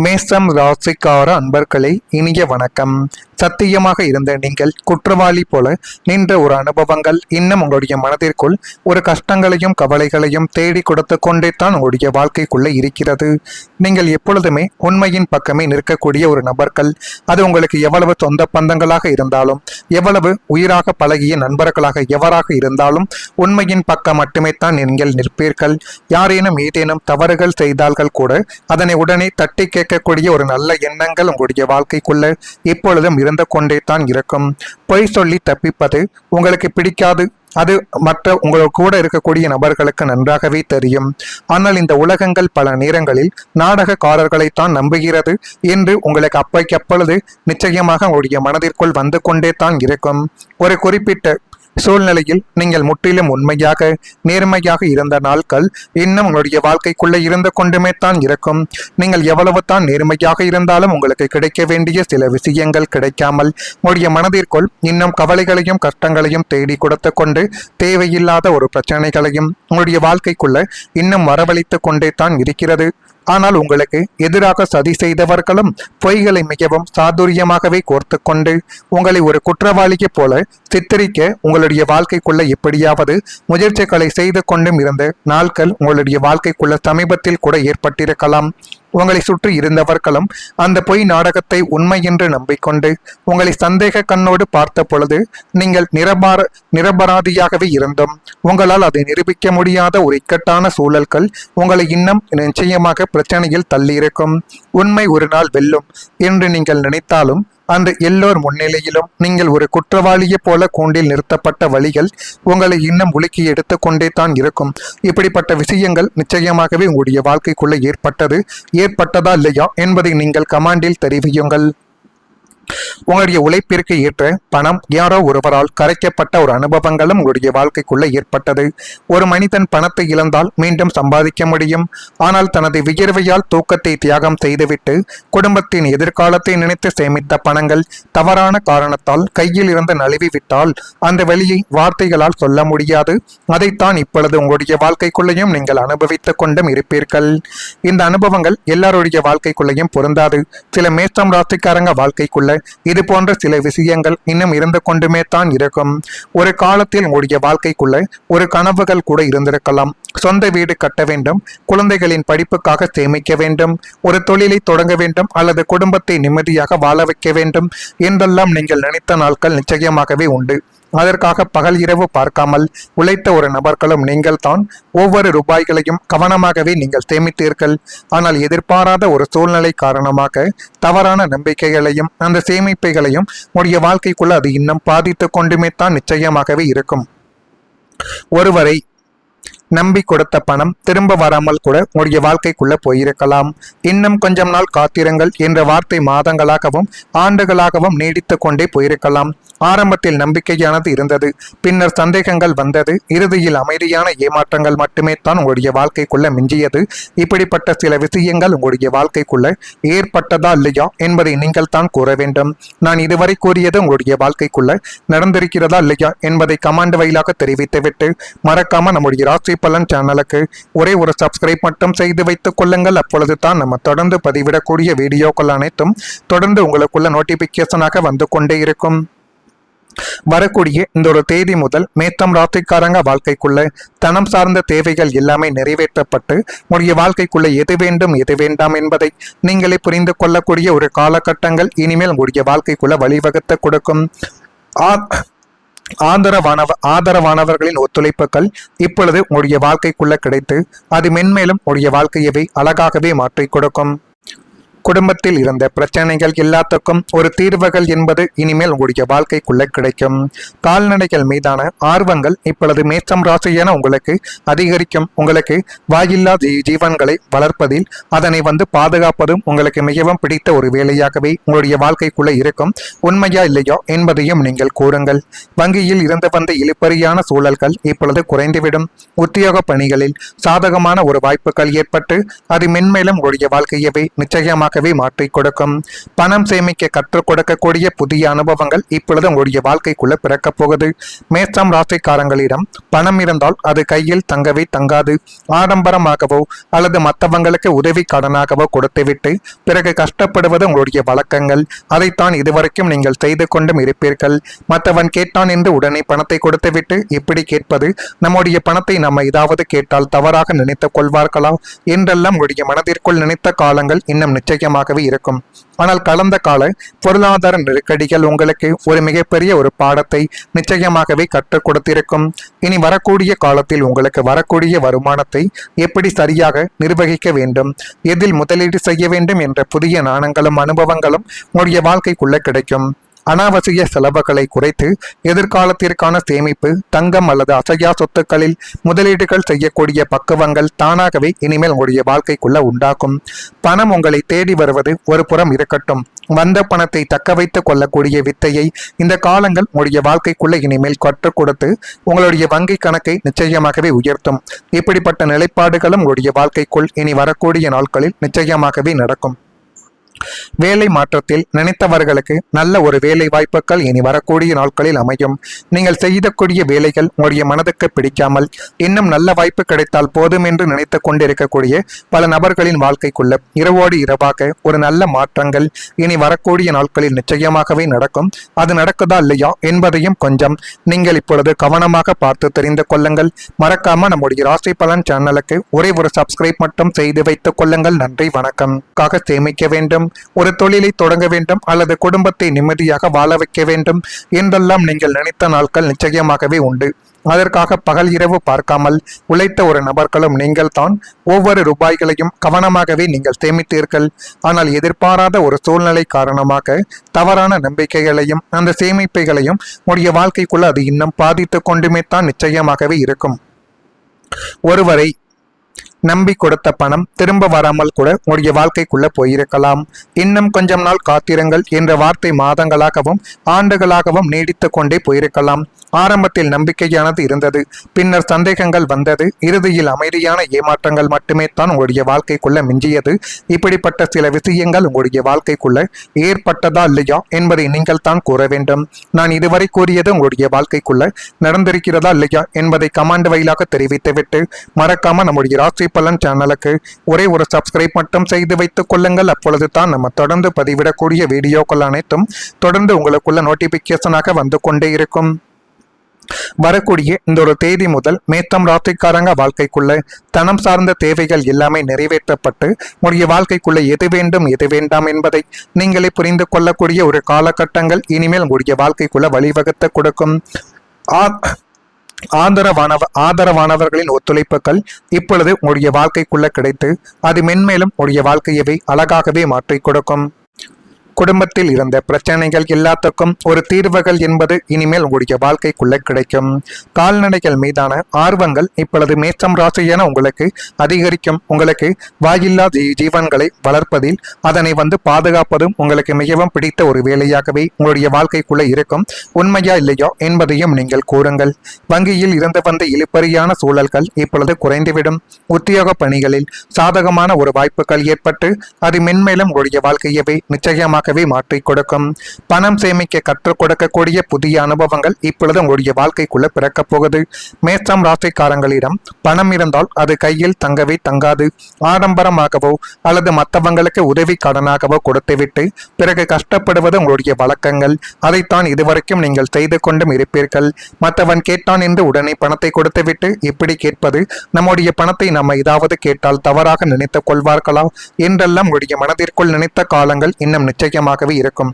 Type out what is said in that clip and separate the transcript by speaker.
Speaker 1: மேசம் ராசிக்கார அன்பர்களே, இனிய வணக்கம். சத்தியமாக இருந்த நீங்கள் குற்றவாளி போல நின்ற ஒரு அனுபவங்கள் இன்னும் உங்களுடைய மனதிற்குள் ஒரு கஷ்டங்களையும் கவலைகளையும் தேடி கொடுத்து கொண்டே தான் உங்களுடைய வாழ்க்கைக்குள்ள இருக்கிறது. நீங்கள் எப்பொழுதுமே உண்மையின் பக்கமே நிற்கக்கூடிய ஒரு நபர்கள். அது உங்களுக்கு எவ்வளவு சொந்த பந்தங்களாக இருந்தாலும், எவ்வளவு உயிராக பழகிய நண்பர்களாக எவராக இருந்தாலும் உண்மையின் பக்கம் மட்டுமே தான் நீங்கள் நிற்பீர்கள். யாரேனும் ஏதேனும் தவறுகள் செய்தால்கள் கூட அதனை உடனே தட்டி கேட்கக்கூடிய ஒரு நல்ல எண்ணங்கள் உங்களுடைய வாழ்க்கைக்குள்ள இப்பொழுதும் இருந்து கொண்டே தான் இருக்கும். பொய் சொல்லி தப்பிப்பது உங்களுக்கு பிடிக்காது. அது மற்ற உங்களுக்கு கூட இருக்கக்கூடிய நபர்களுக்கு நன்றாகவே தெரியும். ஆனால் இந்த உலகங்கள் பல நேரங்களில் நாடகக்காரர்களைத்தான் நம்புகிறது என்று உங்களுக்கு அப்பொழுது நிச்சயமாக உங்களுடைய மனதிற்குள் வந்து கொண்டே தான் இருக்கும். ஒரு குறிப்பிட்ட சூழ்நிலையில் நீங்கள் முற்றிலும் உண்மையாக நேர்மையாக இருந்த நாட்கள் இன்னும் உங்களுடைய வாழ்க்கைக்குள்ளே இருந்து கொண்டுமே தான் இருக்கும். நீங்கள் எவ்வளவு தான் நேர்மையாக இருந்தாலும் உங்களுக்கு கிடைக்க வேண்டிய சில விஷயங்கள் கிடைக்காமல் உங்களுடைய மனதிற்குள் இன்னும் கவலைகளையும் கஷ்டங்களையும் தேடி கொடுத்து கொண்டு தேவையில்லாத ஒரு பிரச்சனைகளையும் உங்களுடைய வாழ்க்கைக்குள்ள இன்னும் வரவழைத்து கொண்டே தான் இருக்கிறது. ஆனால் உங்களுக்கு எதிராக சதி செய்தவர்களும் பொய்களை மிகவும் சாதுரியமாகவே கோர்த்து கொண்டு உங்களை ஒரு குற்றவாளியை போல சித்தரிக்க உங்களுடைய வாழ்க்கைக்குள்ள எப்படியாவது முயற்சிகளை செய்து கொண்டும் இருந்த நாட்கள் உங்களுடைய வாழ்க்கைக்குள்ள சமீபத்தில் கூட ஏற்பட்டிருக்கலாம். உங்களை சுற்றி இருந்தவர்களும் அந்த பொய் நாடகத்தை உண்மை என்று நம்பிக்கொண்டு உங்களை சந்தேக கண்ணோடு பார்த்த பொழுது நீங்கள் நிரபராதியாகவே இருந்தும் உங்களால் அதை நிரூபிக்க முடியாத ஒரு இக்கட்டான சூழல்கள் உங்களை இன்னும் நிச்சயமாக பிரச்சனையில் தள்ளியிருக்கும். உண்மை ஒரு நாள் வெல்லும் என்று நீங்கள் நினைத்தாலும் அந்த எல்லோர் முன்னிலையிலும் நீங்கள் ஒரு குற்றவாளியை போல கூண்டில் நிறுத்தப்பட்ட வழிகள் உங்களை இன்னும் உலுக்கி எடுத்து கொண்டே தான் இருக்கும். இப்படிப்பட்ட விஷயங்கள் நிச்சயமாகவே உங்களுடைய வாழ்க்கைக்குள்ள ஏற்பட்டதா இல்லையா என்பதை நீங்கள் கமாண்டில் தெரிவியுங்கள். உங்களுடைய உழைப்பிற்கு ஏற்ற பணம் யாரோ ஒருவரால் கரைக்கப்பட்ட ஒரு அனுபவங்களும் உங்களுடைய வாழ்க்கைக்குள்ள ஏற்பட்டது. ஒரு மனிதன் பணத்தை இழந்தால் மீண்டும் சம்பாதிக்க முடியும். ஆனால் தனது வியர்வையால் தூக்கத்தை தியாகம் செய்துவிட்டு குடும்பத்தின் எதிர்காலத்தை நினைத்து சேமித்த பணங்கள் தவறான காரணத்தால் கையில் இருந்து நழுவி விட்டால் அந்த வழியை வார்த்தைகளால் சொல்ல முடியாது. அதைத்தான் இப்பொழுது உங்களுடைய வாழ்க்கைக்குள்ளேயும் நீங்கள் அனுபவித்துக் கொண்டும் இருப்பீர்கள். இந்த அனுபவங்கள் எல்லாருடைய வாழ்க்கைக்குள்ளேயும் பொருந்தாது. சில மேஷம் ராசிக்காரங்க வாழ்க்கைக்குள்ள இது போன்ற சில விஷயங்கள் இன்னும் இருந்து கொண்டுமே தான் இருக்கும். ஒரு காலத்தில் உங்களுடைய வாழ்க்கைக்குள்ள ஒரு கனவுகள் கூட இருந்திருக்கலாம். சொந்த வீடு கட்ட வேண்டும், குழந்தைகளின் படிப்புக்காக சேமிக்க வேண்டும், ஒரு தொழிலை தொடங்க வேண்டும், அல்லது குடும்பத்தை நிம்மதியாக வாழ வைக்க வேண்டும் என்றெல்லாம் நீங்கள் நினைத்த நாட்கள் நிச்சயமாகவே உண்டு. அதற்காக பகல் இரவு பார்க்காமல் உழைத்த ஒரு நபர்களும் நீங்கள் தான். ஒவ்வொரு ரூபாய்களையும் கவனமாகவே நீங்கள் சேமித்தீர்கள். ஆனால் எதிர்பாராத ஒரு சூழ்நிலை காரணமாக தவறான நம்பிக்கைகளையும் அந்த சேமிப்புகளையும் உடைய வாழ்க்கைக்குள்ள அது இன்னும் பாதித்து கொண்டுமே தான் நிச்சயமாகவே இருக்கும். ஒருவரை நம்பி கொடுத்த பணம் திரும்ப வராமல் கூட உங்களுடைய வாழ்க்கைக்குள்ள போயிருக்கலாம். இன்னும் கொஞ்சம் நாள் காத்திருங்கள் என்ற வார்த்தை மாதங்களாகவும் ஆண்டுகளாகவும் நீடித்து கொண்டே போயிருக்கலாம். ஆரம்பத்தில் நம்பிக்கையானது இருந்தது, பின்னர் சந்தேகங்கள் வந்தது, இறுதியில் அமைதியான ஏமாற்றங்கள் மட்டுமே தான் உங்களுடைய வாழ்க்கைக்குள்ள மிஞ்சியது. இப்படிப்பட்ட சில விஷயங்கள் உங்களுடைய வாழ்க்கைக்குள்ள ஏற்பட்டதா இல்லையா என்பதை நீங்கள் தான் கூற வேண்டும். நான் இதுவரை கூறியது உங்களுடைய வாழ்க்கைக்குள்ள நடந்திருக்கிறதா இல்லையா என்பதை கமாண்ட் வாயிலாக தெரிவித்துவிட்டு மறக்காம நம்முடைய ராசி பலன் சேனலுக்கு ஒரே ஒரு சப்ஸ்கிரைப் மட்டும் செய்து வைத்துக் கொள்ளுங்கள். அப்பொழுது தான் நம்ம தொடர்ந்து பதிவிடக்கூடிய வீடியோக்கள் அனைத்தும் தொடர்ந்து உங்களுக்குள்ள நோட்டிபிகேஷனாக வந்து கொண்டே இருக்கும். வரக்கூடிய இந்த ஒரு தேதி முதல் மேஷம் ராசிக்காரங்க வாழ்க்கைக்குள்ள தனம் சார்ந்த தேவைகள் எல்லாமே நிறைவேற்றப்பட்டு உங்களுடைய வாழ்க்கைக்குள்ள எது வேண்டும் எது வேண்டாம் என்பதை நீங்களே புரிந்து கொள்ளக்கூடிய ஒரு காலகட்டங்கள் இனிமேல் உங்களுடைய வாழ்க்கைக்குள்ள வழிவகுத்து கொடுக்கும். ஆதரவானவர்களின் ஒத்துழைப்புகள் இப்பொழுது உங்களுடைய வாழ்க்கைக்குள்ள கிடைத்து அது மென்மேலும் உங்களுடைய வாழ்க்கையவே அழகாகவே மாற்றி கொடுக்கும். குடும்பத்தில் இருந்த பிரச்சனைகள் எல்லாத்துக்கும் ஒரு தீர்வுகள் என்பது இனிமேல் உங்களுடைய வாழ்க்கைக்குள்ள கிடைக்கும். கால்நடைகள் மீதான ஆர்வங்கள் இப்பொழுது மேஷம் ராசியான உங்களுக்கு அதிகரிக்கும். உங்களுக்கு வாயில்லா ஜீவன்களை வளர்ப்பதில் அதனை பாதுகாப்பதும் உங்களுக்கு மிகவும் பிடித்த ஒரு வேலையாகவே உங்களுடைய வாழ்க்கைக்குள்ள இருக்கும். உண்மையா இல்லையா என்பதையும் நீங்கள் கூறுங்கள். வங்கியில் இருந்து வந்த இழுபறியான சூழல்கள் இப்பொழுது குறைந்துவிடும். உத்தியோக பணிகளில் சாதகமான ஒரு வாய்ப்புகள் ஏற்பட்டு அது மென்மேலும் உங்களுடைய வாழ்க்கையவே நிச்சயமாக நிச்சயமாகவே மாற்றிக் கொடுக்கும். பணம் சேமிக்க கற்றுக் கொடுக்கக்கூடிய புதிய அனுபவங்கள் இப்பொழுது உங்களுடைய வாழ்க்கைக்குள்ள பிறக்கப் போகுது. மேஷம் ராசிக்காரங்களிடம் பணம் இருந்தால் அது கையில் தங்கவே தங்காது. ஆடம்பரமாகவோ அல்லது மற்றவங்களுக்கு உதவி கடனாகவோ கொடுத்துவிட்டு பிறகு கஷ்டப்படுவது உங்களுடைய வழக்கங்கள். அதைத்தான் இதுவரைக்கும் நீங்கள் செய்து கொண்டும் இருப்பீர்கள். மற்றவன் கேட்டான் என்று உடனே பணத்தை கொடுத்துவிட்டு இப்படி கேட்பது, நம்முடைய பணத்தை நம்ம ஏதாவது கேட்டால் தவறாக நினைத்துக் கொள்வார்களா என்றெல்லாம் உங்களுடைய மனதிற்குள் நினைத்த காலங்கள் இன்னும் நிச்சயமாகவே இருக்கும். ஆனால் கடந்த கால பொருளாதார நெருக்கடிகள் உங்களுக்கு ஒரு மிகப்பெரிய ஒரு பாடத்தை நிச்சயமாகவே கற்றுக் கொடுத்திருக்கும். இனி வரக்கூடிய காலத்தில் உங்களுக்கு வரக்கூடிய வருமானத்தை எப்படி சரியாக நிர்வகிக்க வேண்டும், எதில் முதலீடு செய்ய வேண்டும் என்ற புதிய நாணங்களும் அனுபவங்களும் உங்களுடைய வாழ்க்கைக்குள்ள கிடைக்கும். அனாவசிய செலவுகளை குறைத்து எதிர்காலத்திற்கான சேமிப்பு, தங்கம் அல்லது அசையா சொத்துக்களில் முதலீடுகள் செய்யக்கூடிய பக்குவங்கள் தானாகவே இனிமேல் உங்களுடைய வாழ்க்கைக்குள்ள உண்டாக்கும். பணம் உங்களை தேடி வருவது ஒரு புறம் இருக்கட்டும், வந்த பணத்தை தக்க வைத்துக் கொள்ளக்கூடிய வித்தையை இந்த காலங்கள் உங்களுடைய வாழ்க்கைக்குள்ள இனிமேல் கற்றுக் கொடுத்து உங்களுடைய வங்கி கணக்கை நிச்சயமாகவே உயர்த்தும். இப்படிப்பட்ட நிலைப்பாடுகளும் உங்களுடைய வாழ்க்கைக்குள் இனி வரக்கூடிய நாட்களில் நிச்சயமாகவே நடக்கும். வேலை மாற்றத்தில் நினைத்தவர்களுக்கு நல்ல ஒரு வேலை வாய்ப்புகள் இனி வரக்கூடிய நாட்களில் அமையும். நீங்கள் செய்யக்கூடிய வேலைகள் உங்களுடைய மனதுக்கு பிடிக்காமல் இன்னும் நல்ல வாய்ப்பு கிடைத்தால் போதும் என்று நினைத்து கொண்டிருக்கக்கூடிய பல நபர்களின் வாழ்க்கைக்குள்ள இரவோடு இரவாக ஒரு நல்ல மாற்றங்கள் இனி வரக்கூடிய நாட்களில் நிச்சயமாகவே நடக்கும். அது நடக்குதா இல்லையா என்பதையும் கொஞ்சம் நீங்கள் இப்பொழுது கவனமாக பார்த்து தெரிந்து கொள்ளுங்கள். மறக்காம நம்முடைய ராசி பலன் சேனலுக்கு ஒரே ஒரு சப்ஸ்கிரைப் மட்டும் செய்து வைத்துக் கொள்ளுங்கள். நன்றி, வணக்கம். சேமிக்க வேண்டும், ஒரு தொழிலை தொடங்க வேண்டும் அல்லது குடும்பத்தை நிம்மதியாக வாழ வைக்க வேண்டும் என்றெல்லாம் நீங்கள் நினைத்த நாட்கள் நிச்சயமாகவே உண்டு. அதற்காக பகல் இரவு பார்க்காமல் உழைத்த ஒரு நபர்களும் நீங்கள் தான். ஒவ்வொரு ரூபாய்களையும் கவனமாகவே நீங்கள் சேமித்தீர்கள். ஆனால் எதிர்பாராத ஒரு சூழ்நிலை காரணமாக தவறான நம்பிக்கைகளையும் அந்த சேமிப்புகளையும் உடைய வாழ்க்கைக்குள்ள அது இன்னும் பாதித்து கொண்டுமே தான் நிச்சயமாகவே இருக்கும். ஒருவரை நம்பி கொடுத்த பணம் திரும்ப வராமல் கூட உங்களுடைய வாழ்க்கைக்குள்ள போயிருக்கலாம். இன்னும் கொஞ்சம் நாள் காத்திருங்கள் என்ற வார்த்தை மாதங்களாகவும் ஆண்டுகளாகவும் நீடித்து கொண்டே போயிருக்கலாம். ஆரம்பத்தில் நம்பிக்கையானது இருந்தது, பின்னர் சந்தேகங்கள் வந்தது, இறுதியில் அமைதியான ஏமாற்றங்கள் மட்டுமே தான் உங்களுடைய வாழ்க்கைக்குள்ள மிஞ்சியது. இப்படிப்பட்ட சில விஷயங்கள் உங்களுடைய வாழ்க்கைக்குள்ள ஏற்பட்டதா இல்லையா என்பதை நீங்கள் தான் கூற வேண்டும். நான் இதுவரை கூறியது உங்களுடைய வாழ்க்கைக்குள்ள நடந்திருக்கிறதா இல்லையா என்பதை கமெண்ட் வாயிலாக தெரிவித்துவிட்டு மறக்காம நம்முடைய ராசி பலன் சேனலுக்கு ஒரே ஒரு சப்ஸ்கிரைப் மட்டும் செய்து வைத்துக் கொள்ளுங்கள். அப்பொழுது தான் நம்ம தொடர்ந்து பதிவிடக்கூடிய வீடியோக்கள் அனைத்தும் தொடர்ந்து உங்களுக்குள்ள நோட்டிபிகேஷனாக வந்து கொண்டே இருக்கும். வரக்கூடிய இந்த ஒரு தேதி முதல் மேஷம் ராசிக்காரங்க வாழ்க்கைக்குள்ள தனம் சார்ந்த தேவைகள் எல்லாமே நிறைவேற்றப்பட்டு உங்களுடைய வாழ்க்கைக்குள்ள எது வேண்டும் எது வேண்டாம் என்பதை நீங்களே புரிந்து கொள்ளக்கூடிய ஒரு காலகட்டங்கள் இனிமேல் உங்களுடைய வாழ்க்கைக்குள்ள வழிவகுத்து கொடுக்கும். ஆதரவானவர்களின் ஒத்துழைப்புகள் இப்பொழுது உங்களுடைய வாழ்க்கைக்குள்ள கிடைத்து அது மென்மேலும் உங்களுடைய வாழ்க்கையவே அழகாகவே மாற்றிக் கொடுக்கும். குடும்பத்தில் இருந்த பிரச்சனைகள் எல்லாத்துக்கும் ஒரு தீர்வுகள் என்பது இனிமேல் உங்களுடைய வாழ்க்கைக்குள்ள கிடைக்கும். கால்நடைகள் மீதான ஆர்வங்கள் இப்பொழுது மேஷம் ராசியான உங்களுக்கு அதிகரிக்கும். உங்களுக்கு வாயில்லா ஜீவன்களை வளர்ப்பதில் அதனை பாதுகாப்பதும் உங்களுக்கு மிகவும் பிடித்த ஒரு வேலையாகவே உங்களுடைய வாழ்க்கைக்குள்ள இருக்கும். உண்மையா இல்லையா என்பதையும் நீங்கள் கூறுங்கள். வங்கியில் இருந்து வந்த இழுபறியான சூழல்கள் இப்பொழுது குறைந்துவிடும். உத்தியோக பணிகளில் சாதகமான ஒரு வாய்ப்புகள் ஏற்பட்டு அது மென்மேலும் உங்களுடைய வாழ்க்கையவே நிச்சயமாக மாற்றிக் கொடுக்கும். பணம் சேமிக்க கற்றுக் கொடுக்கக்கூடிய புதிய அனுபவங்கள் இப்பொழுது உங்களுடைய வாழ்க்கைக்குள்ள பிறக்கப் போகுது. மேஷம் ராசிக்காரங்களிடம் பணம் இருந்தால் அது கையில் தங்கவே தங்காது. ஆடம்பரமாகவோ அல்லது மற்றவங்களுக்கு உதவி கடனாகவோ கொடுத்துவிட்டு பிறகு கஷ்டப்படுவது உங்களுடைய வழக்கங்கள். அதைத்தான் இதுவரைக்கும் நீங்கள் செய்து கொண்டும் இருப்பீர்கள். மற்றவன் கேட்டான் என்று உடனே பணத்தை கொடுத்துவிட்டு இப்படி கேட்பது, நம்முடைய பணத்தை நம்ம ஏதாவது கேட்டால் தவறாக நினைத்துக் கொள்வார்களா என்றெல்லாம் உங்களுடைய மனதிற்குள் நினைத்த காலங்கள் இன்னும் நிச்சயமாகவே இருக்கும்.